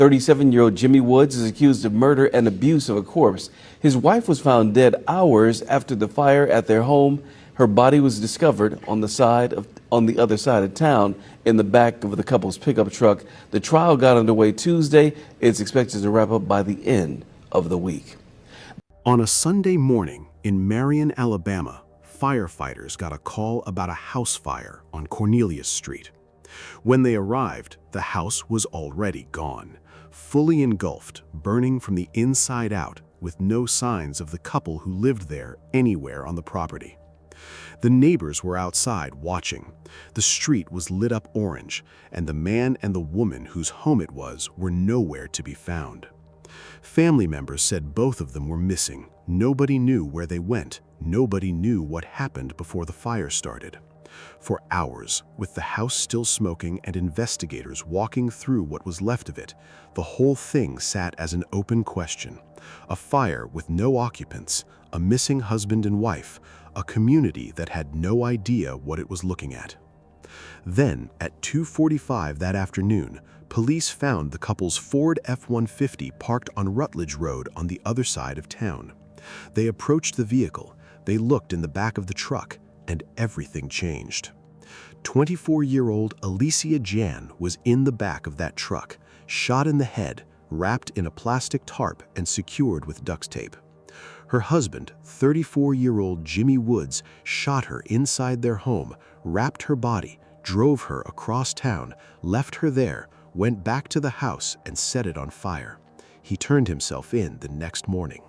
37-year-old Jimmy Woods is accused of murder and abuse of a corpse. His wife was found dead hours after the fire at their home. Her body was discovered on the other side of town in the back of the couple's pickup truck. The trial got underway Tuesday. It's expected to wrap up by the end of the week. On a Sunday morning in Marion, Alabama, firefighters got a call about a house fire on Cornelius Street. When they arrived, the house was already gone, fully engulfed, burning from the inside out, with no signs of the couple who lived there anywhere on the property. The neighbors were outside watching. The street was lit up orange, and the man and the woman whose home it was were nowhere to be found. Family members said both of them were missing. Nobody knew where they went. Nobody knew what happened before the fire started. For hours, with the house still smoking and investigators walking through what was left of it, the whole thing sat as an open question. A fire with no occupants, a missing husband and wife, a community that had no idea what it was looking at. Then, at 2:45 that afternoon, police found the couple's Ford F-150 parked on Rutledge Road on the other side of town. They approached the vehicle, they looked in the back of the truck, and everything changed. 24-year-old Alicia Jan was in the back of that truck, shot in the head, wrapped in a plastic tarp and secured with duct tape. Her husband, 34-year-old Jimmy Woods, shot her inside their home, wrapped her body, drove her across town, left her there, went back to the house and set it on fire. He turned himself in the next morning.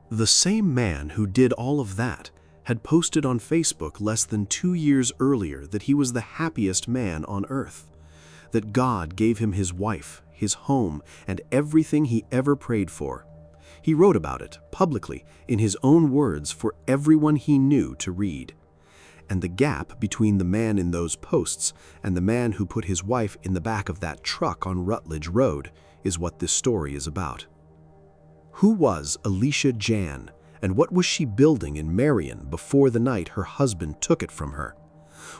The same man who did all of that had posted on Facebook less than 2 years earlier that he was the happiest man on earth, that God gave him his wife, his home, and everything he ever prayed for. He wrote about it publicly in his own words for everyone he knew to read. And the gap between the man in those posts and the man who put his wife in the back of that truck on Rutledge Road is what this story is about. Who was Alicia Jan, and what was she building in Marion before the night her husband took it from her?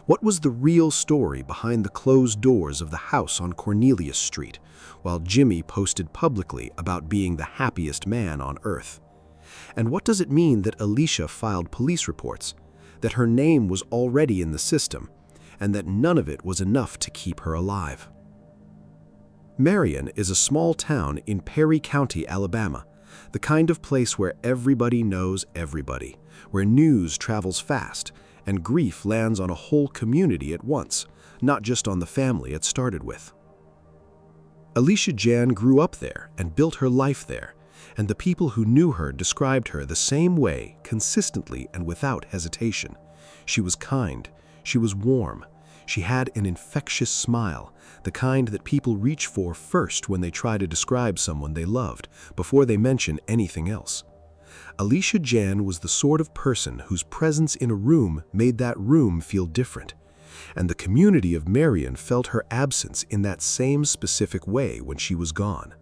What was the real story behind the closed doors of the house on Cornelius Street, while Jimmy posted publicly about being the happiest man on earth? And what does it mean that Alicia filed police reports, that her name was already in the system, and that none of it was enough to keep her alive? Marion is a small town in Perry County, Alabama, the kind of place where everybody knows everybody, where news travels fast, and grief lands on a whole community at once, not just on the family it started with. Alicia Jan grew up there and built her life there, and the people who knew her described her the same way, consistently and without hesitation. She was kind, she was warm, she had an infectious smile, the kind that people reach for first when they try to describe someone they loved, before they mention anything else. Alicia Jan was the sort of person whose presence in a room made that room feel different, and the community of Marion felt her absence in that same specific way when she was gone.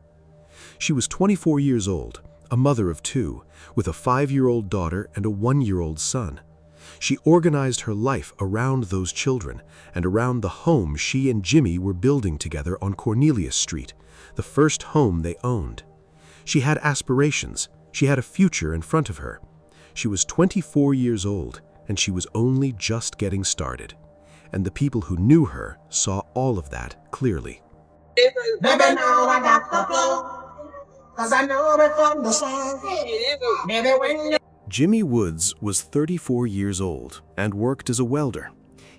She was 24 years old, a mother of 2, with a 5-year-old daughter and a 1-year-old son. She organized her life around those children and around the home she and Jimmy were building together on Cornelius Street, the first home they owned. She had aspirations. She had a future in front of her. She was 24 years old, and she was only just getting started. And the people who knew her saw all of that clearly. Baby, now I got the flow, 'cause I know it from the start. Baby, when you Jimmy Woods was 34 years old and worked as a welder.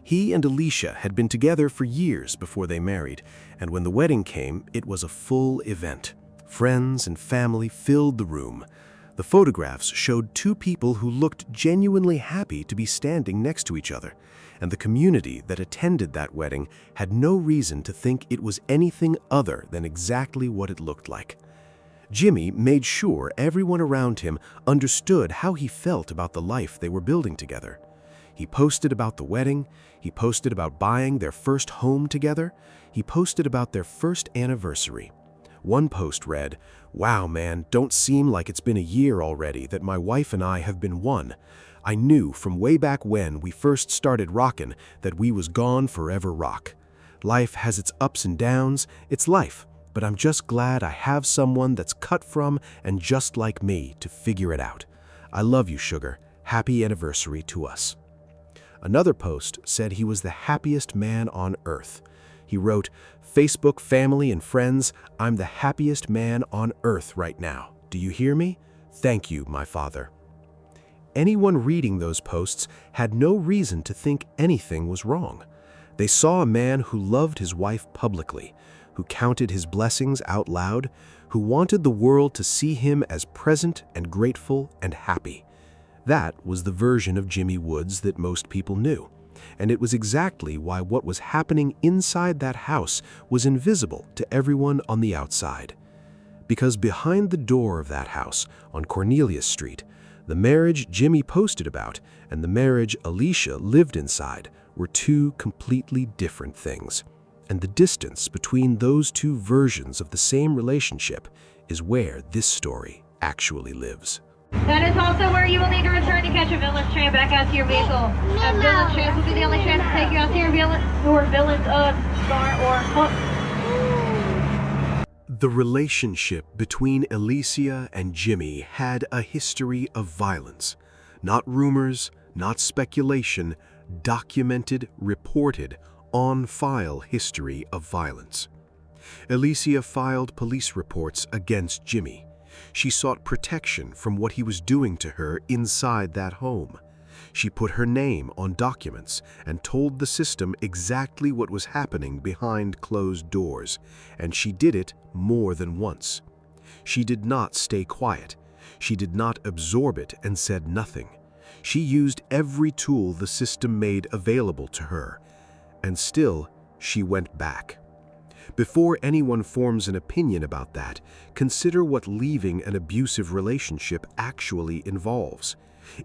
He and Alicia had been together for years before they married, and when the wedding came, it was a full event. Friends and family filled the room. The photographs showed 2 people who looked genuinely happy to be standing next to each other, and the community that attended that wedding had no reason to think it was anything other than exactly what it looked like. Jimmy made sure everyone around him understood how he felt about the life they were building together. He posted about the wedding, he posted about buying their first home together, he posted about their first anniversary. One post read, "Wow, man, don't seem like it's been a year already that my wife and I have been one. I knew from way back when we first started rockin' that we was gone forever rock. Life has its ups and downs, it's life, but I'm just glad I have someone that's cut from and just like me to figure it out. I love you, sugar. Happy anniversary to us. Another post said he was the happiest man on earth. He wrote, Facebook family and friends, I'm the happiest man on earth right now. Do you hear me? Thank you, my father. Anyone reading those posts had no reason to think anything was wrong. They saw a man who loved his wife publicly, who counted his blessings out loud, who wanted the world to see him as present and grateful and happy. That was the version of Jimmy Woods that most people knew, and it was exactly why what was happening inside that house was invisible to everyone on the outside. Because behind the door of that house on Cornelia Street, the marriage Jimmy posted about and the marriage Alicia lived inside were two completely different things. And the distance between those two versions of the same relationship is where this story actually lives. That is also where you will need to return to catch a village train back out to your vehicle. As village trains will be the only trains to take you out to your village bar or hook. The relationship between Alicia and Jimmy had a history of violence. Not rumors, not speculation, documented, reported, on-file history of violence. Alicia filed police reports against Jimmy. She sought protection from what he was doing to her inside that home. She put her name on documents and told the system exactly what was happening behind closed doors, and she did it more than once. She did not stay quiet. She did not absorb it and said nothing. She used every tool the system made available to her, and still she went back. Before anyone forms an opinion about that, consider what leaving an abusive relationship actually involves.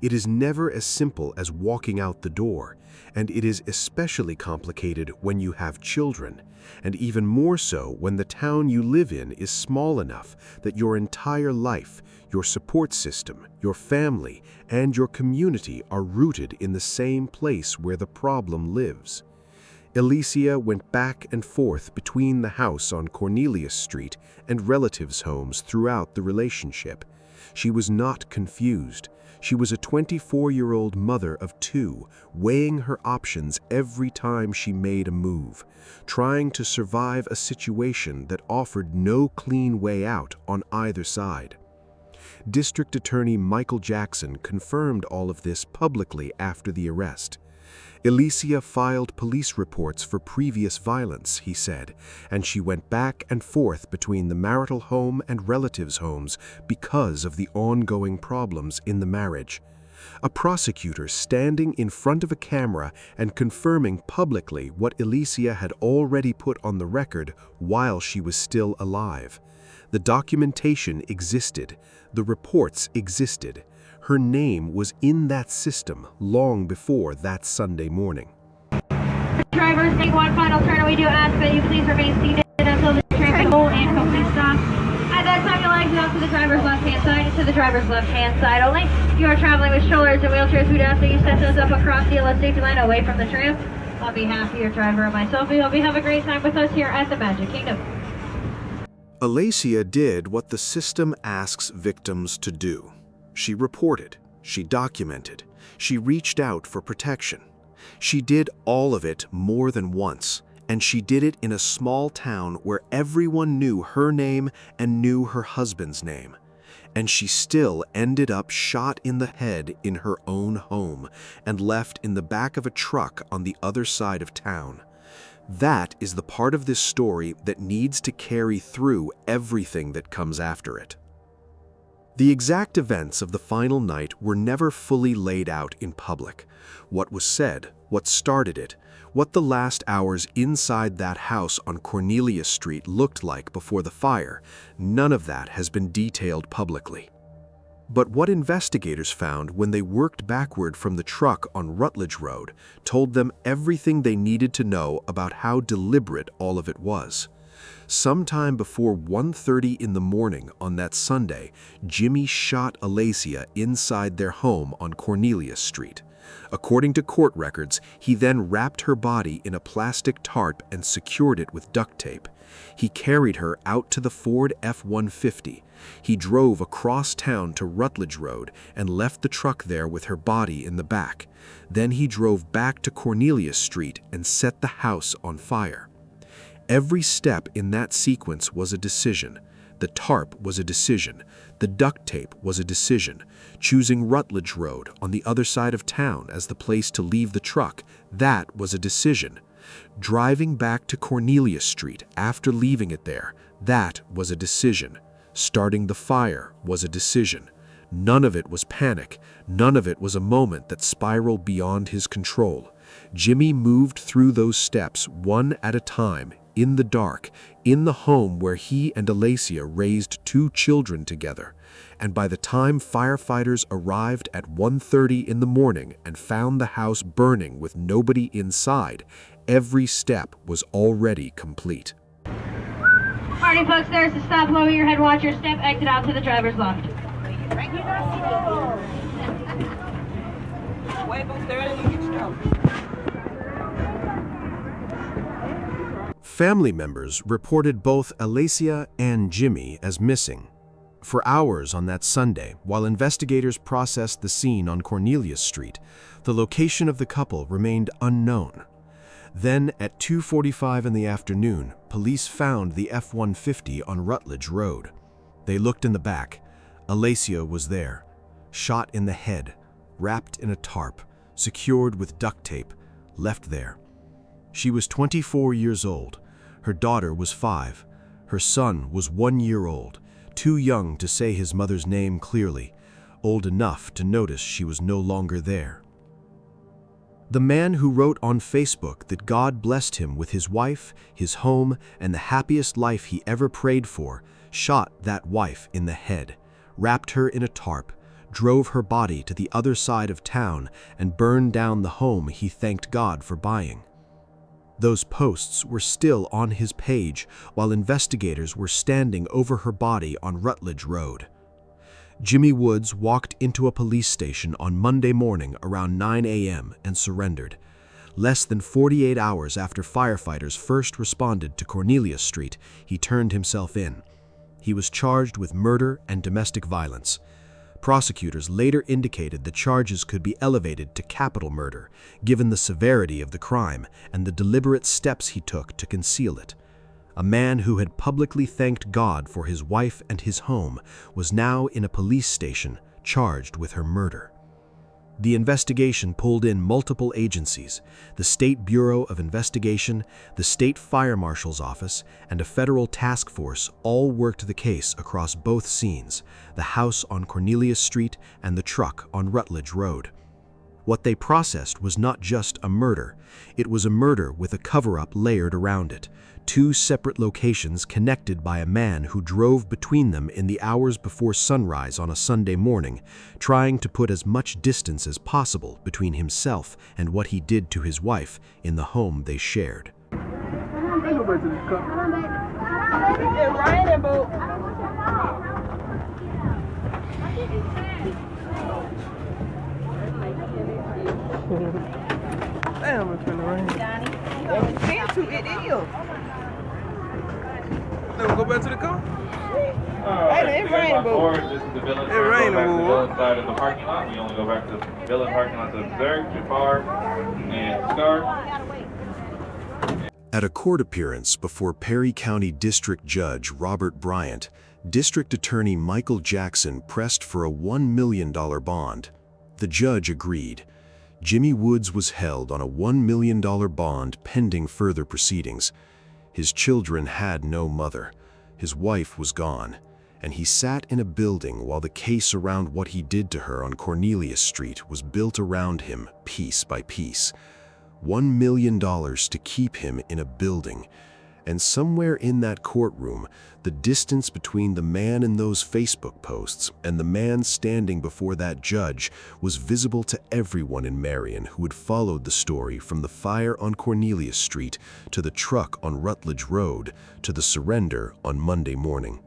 It is never as simple as walking out the door, and it is especially complicated when you have children, and even more so when the town you live in is small enough that your entire life, your support system, your family, and your community are rooted in the same place where the problem lives. Alicia went back and forth between the house on Cornelia Street and relatives' homes throughout the relationship. She was not confused. She was a 24-year-old mother of two, weighing her options every time she made a move, trying to survive a situation that offered no clean way out on either side. District Attorney Michael Jackson confirmed all of this publicly after the arrest. Alicia filed police reports for previous violence, he said, and she went back and forth between the marital home and relatives' homes because of the ongoing problems in the marriage. A prosecutor standing in front of a camera and confirming publicly what Alicia had already put on the record while she was still alive. The documentation existed. The reports existed. Her name was in that system long before that Sunday morning. Drivers, take one final turn, and we do ask that you please remain seated until the train can hold and complete stop. At that time, you'll exit out to the driver's left-hand side and to the driver's left-hand side only. If you are traveling with strollers and wheelchairs, we'd ask that you set those up across the yellow safety line away from the tram. On behalf of your driver and myself, we hope you have a great time with us here at the Magic Kingdom. Alicia did what the system asks victims to do. She reported, she documented, she reached out for protection. She did all of it more than once, and she did it in a small town where everyone knew her name and knew her husband's name. And she still ended up shot in the head in her own home and left in the back of a truck on the other side of town. That is the part of this story that needs to carry through everything that comes after it. The exact events of the final night were never fully laid out in public. What was said, what started it, what the last hours inside that house on Cornelia Street looked like before the fire, none of that has been detailed publicly. But what investigators found when they worked backward from the truck on Rutledge Road told them everything they needed to know about how deliberate all of it was. Sometime before 1:30 in the morning on that Sunday, Jimmy shot Alacia inside their home on Cornelius Street. According to court records, he then wrapped her body in a plastic tarp and secured it with duct tape. He carried her out to the Ford F-150. He drove across town to Rutledge Road and left the truck there with her body in the back. Then he drove back to Cornelius Street and set the house on fire. Every step in that sequence was a decision. The tarp was a decision. The duct tape was a decision. Choosing Rutledge Road on the other side of town as the place to leave the truck, that was a decision. Driving back to Cornelius Street after leaving it there, that was a decision. Starting the fire was a decision. None of it was panic. None of it was a moment that spiraled beyond his control. Jimmy moved through those steps one at a time, in the dark, in the home where he and Alacia raised 2 children together. And by the time firefighters arrived at 1:30 in the morning and found the house burning with nobody inside, every step was already complete. Alrighty, folks, there's the stop. Lower your head, watch your step, exit out to the driver's left. Family members reported both Alacia and Jimmy as missing. For hours on that Sunday, while investigators processed the scene on Cornelius Street, the location of the couple remained unknown. Then, at 2:45 in the afternoon, police found the F-150 on Rutledge Road. They looked in the back. Alacia was there, shot in the head, wrapped in a tarp, secured with duct tape, left there. She was 24 years old. Her daughter was 5. Her son was 1 year old, too young to say his mother's name clearly, old enough to notice she was no longer there. The man who wrote on Facebook that God blessed him with his wife, his home, and the happiest life he ever prayed for, shot that wife in the head, wrapped her in a tarp, drove her body to the other side of town, and burned down the home he thanked God for buying. Those posts were still on his page while investigators were standing over her body on Rutledge Road. Jimmy Woods walked into a police station on Monday morning around 9 a.m. and surrendered. Less than 48 hours after firefighters first responded to Cornelius Street, he turned himself in. He was charged with murder and domestic violence. Prosecutors later indicated the charges could be elevated to capital murder, given the severity of the crime and the deliberate steps he took to conceal it. A man who had publicly thanked God for his wife and his home was now in a police station charged with her murder. The investigation pulled in multiple agencies: the State Bureau of Investigation, the State Fire Marshal's Office, and a federal task force all worked the case across both scenes, the house on Cornelius Street and the truck on Rutledge Road. What they processed was not just a murder. It was a murder with a cover-up layered around it. 2 separate locations connected by a man who drove between them in the hours before sunrise on a Sunday morning, trying to put as much distance as possible between himself and what he did to his wife in the home they shared. Damn, it's finna rain. It is. Then we go back to the car? Hey, it raining, boo. It raining, boo. The side of the parking lot. We only go back to the village parking lot to observe, Jafar, and Scar. At a court appearance before Perry County District Judge Robert Bryant, District Attorney Michael Jackson pressed for a $1 million bond. The judge agreed. Jimmy Woods was held on a $1 million bond pending further proceedings. His children had no mother. His wife was gone, and he sat in a building while the case around what he did to her on Cornelius Street was built around him piece by piece. $1 million to keep him in a building, And somewhere in that courtroom, the distance between the man in those Facebook posts and the man standing before that judge was visible to everyone in Marion who had followed the story from the fire on Cornelius Street to the truck on Rutledge Road to the surrender on Monday morning.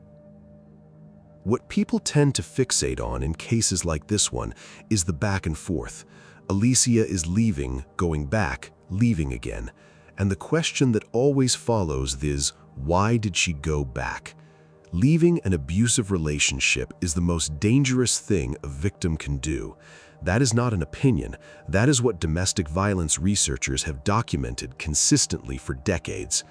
What people tend to fixate on in cases like this one is the back and forth. Alicia is leaving, going back, leaving again. And the question that always follows is, why did she go back? Leaving an abusive relationship is the most dangerous thing a victim can do. That is not an opinion. That is what domestic violence researchers have documented consistently for decades.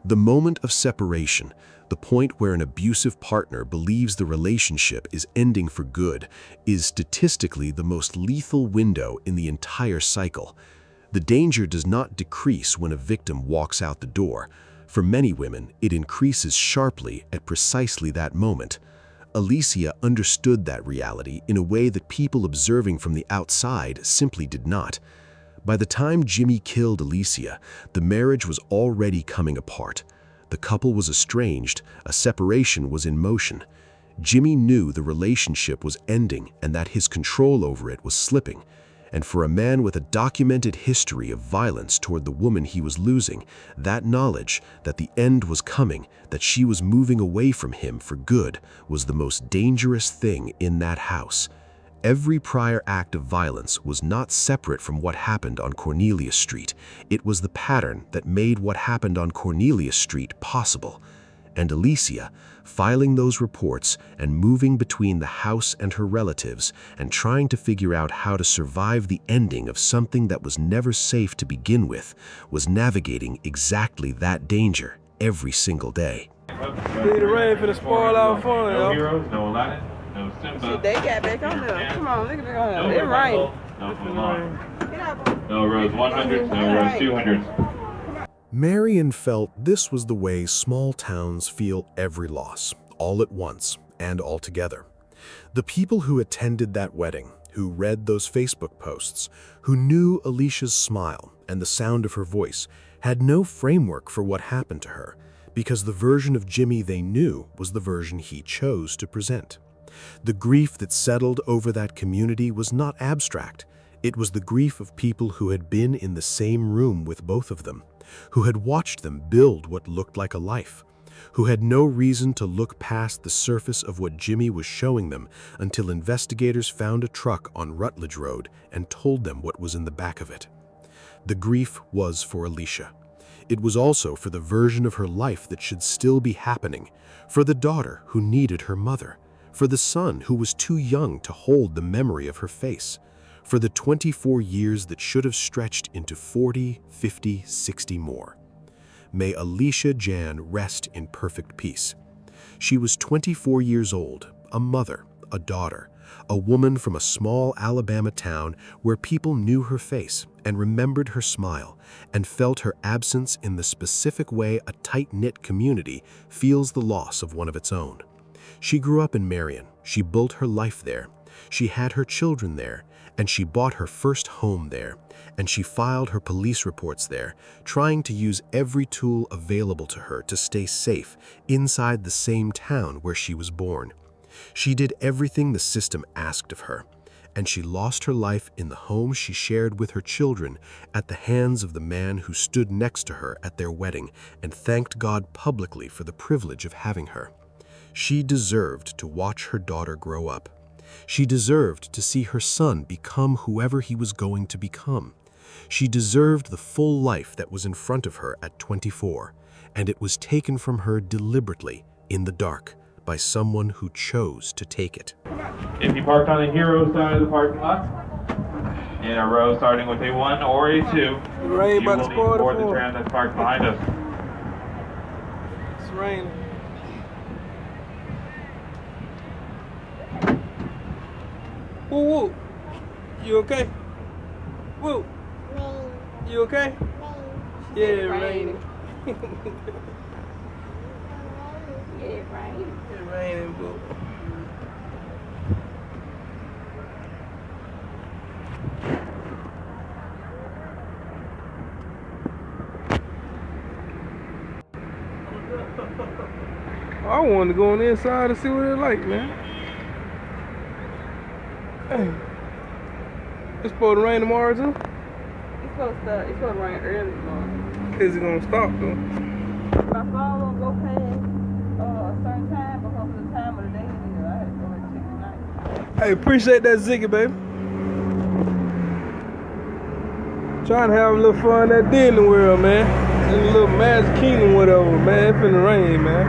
The moment of separation, the point where an abusive partner believes the relationship is ending for good, is statistically the most lethal window in the entire cycle. The danger does not decrease when a victim walks out the door. For many women, it increases sharply at precisely that moment. Alicia understood that reality in a way that people observing from the outside simply did not. By the time Jimmy killed Alicia, the marriage was already coming apart. The couple was estranged, a separation was in motion. Jimmy knew the relationship was ending and that his control over it was slipping. And for a man with a documented history of violence toward the woman he was losing, that knowledge that the end was coming, that she was moving away from him for good, was the most dangerous thing in that house. Every prior act of violence was not separate from what happened on Cornelius Street. It was the pattern that made what happened on Cornelius Street possible. And Alicia, filing those reports and moving between the house and her relatives and trying to figure out how to survive the ending of something that was never safe to begin with, was navigating exactly that danger every single day. The rain for the spoil out fun, No yo. heroes, no Aladdin, no Simba. Shit, they got back on there. Come on, look at back on there. It rained. No Mulan. No Rose 100, no Rose 200. Marion felt this was the way small towns feel every loss, all at once and all together. The people who attended that wedding, who read those Facebook posts, who knew Alicia's smile and the sound of her voice, had no framework for what happened to her, because the version of Jimmy they knew was the version he chose to present. The grief that settled over that community was not abstract. It was the grief of people who had been in the same room with both of them, who had watched them build what looked like a life, who had no reason to look past the surface of what Jimmy was showing them until investigators found a truck on Rutledge Road and told them what was in the back of it. The grief was for Alicia. It was also for the version of her life that should still be happening, for the daughter who needed her mother, for the son who was too young to hold the memory of her face, for the 24 years that should have stretched into 40, 50, 60 more. May Alicia Jan rest in perfect peace. She was 24 years old, a mother, a daughter, a woman from a small Alabama town where people knew her face and remembered her smile and felt her absence in the specific way a tight-knit community feels the loss of one of its own. She grew up in Marion. She built her life there. She had her children there, and she bought her first home there, and she filed her police reports there, trying to use every tool available to her to stay safe inside the same town where she was born. She did everything the system asked of her, and she lost her life in the home she shared with her children at the hands of the man who stood next to her at their wedding and thanked God publicly for the privilege of having her. She deserved to watch her daughter grow up. She deserved to see her son become whoever he was going to become. She deserved the full life that was in front of her at 24, and it was taken from her deliberately, in the dark, by someone who chose to take it. If you parked on the hero side of the parking lot, in a row starting with a 1 or a 2, you Rain will about need to to spoil board the the floor. tram that's parked behind us. It's raining. Woo woo. You okay? Woo. You okay? Yeah, it raining. Yeah, it rained. It raining, boo. I wanted to go on the inside and see what it's like, man. Hey. It's supposed to rain tomorrow too? It's supposed to rain early tomorrow. Is it gonna stop though? My phone won't go past a certain time because of the time of the day it is. I had to go and check tonight. Hey, appreciate that Ziggy, baby. Trying to have a little fun at Disney World, man. In a little Magic Kingdom, whatever, man. It's finna rain, man.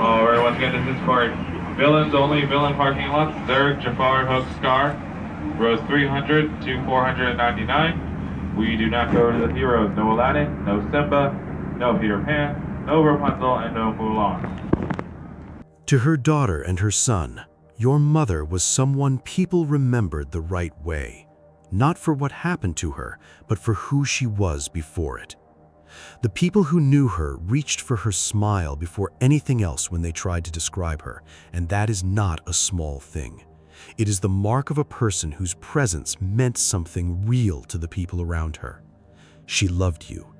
Alright, once again, this is for villains only, villain parking lots. Zerg, Jafar, Hook, Scar. Rows 300 to 499. We do not go to the heroes. No Aladdin, no Simba, no Peter Pan, no Rapunzel, and no Mulan. To her daughter and her son, your mother was someone people remembered the right way, not for what happened to her, but for who she was before it. The people who knew her reached for her smile before anything else when they tried to describe her, and that is not a small thing. It is the mark of a person whose presence meant something real to the people around her. She loved you.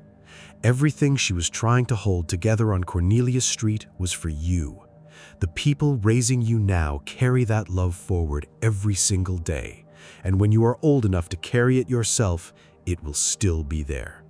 Everything she was trying to hold together on Cornelia Street was for you. The people raising you now carry that love forward every single day, and when you are old enough to carry it yourself, it will still be there.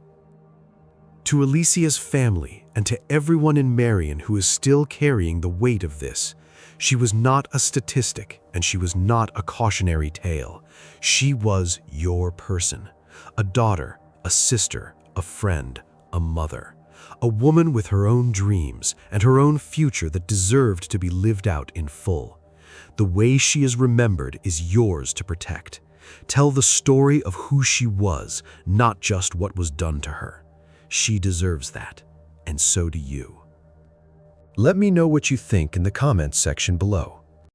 To Alicia's family and to everyone in Marion who is still carrying the weight of this, she was not a statistic and she was not a cautionary tale. She was your person, a daughter, a sister, a friend, a mother. A woman with her own dreams and her own future that deserved to be lived out in full. The way she is remembered is yours to protect. Tell the story of who she was, not just what was done to her. She deserves that, and so do you. Let me know what you think in the comments section below.